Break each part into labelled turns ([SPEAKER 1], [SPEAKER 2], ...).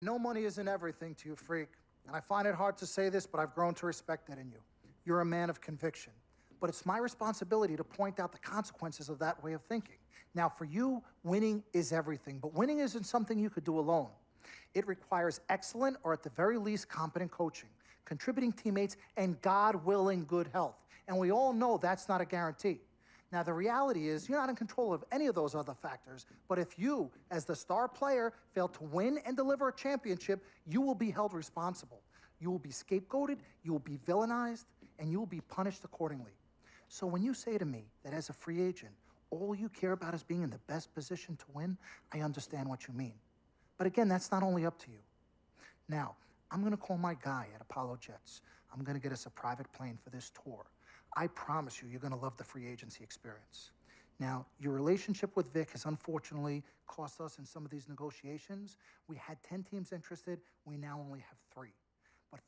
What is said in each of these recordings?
[SPEAKER 1] No money isn't everything to you, freak. And I find it hard to say this, but I've grown to respect that in you. You're a man of conviction. But it's my responsibility to point out the consequences of that way of thinking. Now, for you, winning is everything, but winning isn't something you could do alone. It requires excellent, or at the very least, competent coaching, contributing teammates, and God willing, good health. And we all know that's not a guarantee. Now, the reality is you're not in control of any of those other factors, but if you, as the star player, fail to win and deliver a championship, you will be held responsible. You will be scapegoated, you will be villainized, and you will be punished accordingly. So when you say to me that as a free agent, all you care about is being in the best position to win, I understand what you mean. But again, that's not only up to you. Now, I'm gonna call my guy at Apollo Jets. I'm gonna get us a private plane for this tour. I promise you, you're gonna love the free agency experience. Now, your relationship with Vic has unfortunately cost us in some of these negotiations. We had 10 teams interested, we now only have 3. But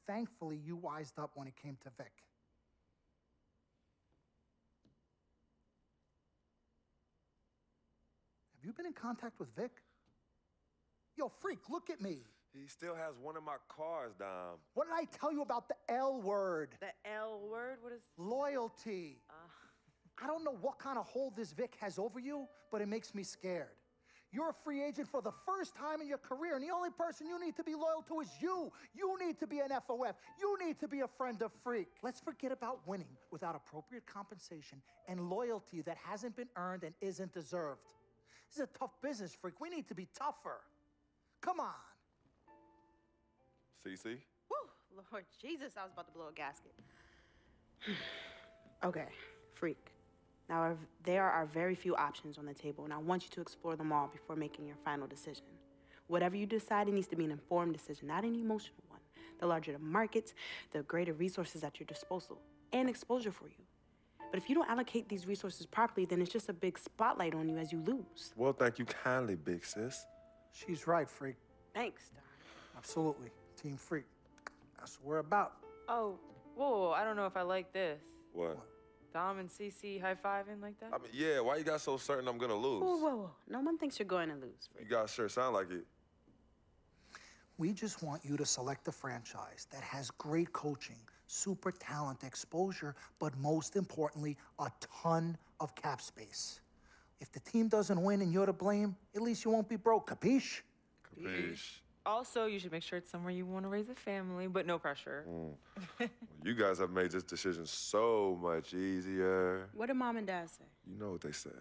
[SPEAKER 1] thankfully, you wised up when it came to Vic. Have you been in contact with Vic? Yo, freak, look at me.
[SPEAKER 2] He still has one of my cars, Dom.
[SPEAKER 1] What did I tell you about the L word?
[SPEAKER 3] The L word? What is...
[SPEAKER 1] Loyalty. I don't know what kind of hold this Vic has over you, but it makes me scared. You're a free agent for the first time in your career, and the only person you need to be loyal to is you. You need to be an FOF. You need to be a friend of Freak. Let's forget about winning without appropriate compensation and loyalty that hasn't been earned and isn't deserved. This is a tough business, Freak. We need to be tougher. Come on.
[SPEAKER 2] CC?
[SPEAKER 3] Woo, Lord Jesus, I was about to blow a gasket. Okay, Freak. Now, there are very few options on the table, and I want you to explore them all before making your final decision. Whatever you decide, it needs to be an informed decision, not an emotional one. The larger the markets, the greater resources at your disposal, and exposure for you. But if you don't allocate these resources properly, then it's just a big spotlight on you as you lose.
[SPEAKER 2] Well, thank you kindly, big sis.
[SPEAKER 1] She's right, Freak.
[SPEAKER 3] Thanks, Don.
[SPEAKER 1] Absolutely. Team Freak. That's what we're about.
[SPEAKER 4] Oh, whoa, I don't know if I like this.
[SPEAKER 2] What?
[SPEAKER 4] Dom and CC high-fiving like that?
[SPEAKER 2] I mean, yeah, why you got so certain I'm gonna lose?
[SPEAKER 3] Whoa. No one thinks you're going to lose, Freak.
[SPEAKER 2] You guys sure sound like it.
[SPEAKER 1] We just want you to select a franchise that has great coaching, super talent, exposure, but most importantly, a ton of cap space. If the team doesn't win and you're to blame, at least you won't be broke, capiche?
[SPEAKER 2] Capiche.
[SPEAKER 4] Also, you should make sure it's somewhere you want to raise a family, but no pressure.
[SPEAKER 2] Well, you guys have made this decision so much easier.
[SPEAKER 3] What did Mom and Dad say?
[SPEAKER 2] You know what they said.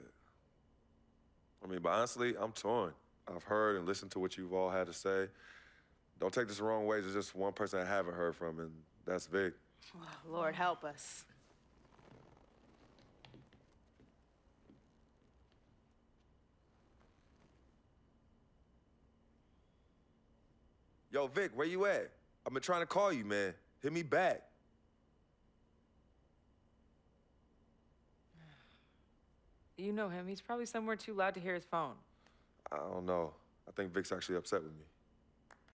[SPEAKER 2] I mean, but honestly, I'm torn. I've heard and listened to what you've all had to say. Don't take this the wrong way. There's just one person I haven't heard from, and that's Vic.
[SPEAKER 3] Oh, Lord, help us.
[SPEAKER 2] Yo, Vic, where you at? I've been trying to call you, man. Hit me back.
[SPEAKER 4] You know him. He's probably somewhere too loud to hear his phone.
[SPEAKER 2] I don't know. I think Vic's actually upset with me.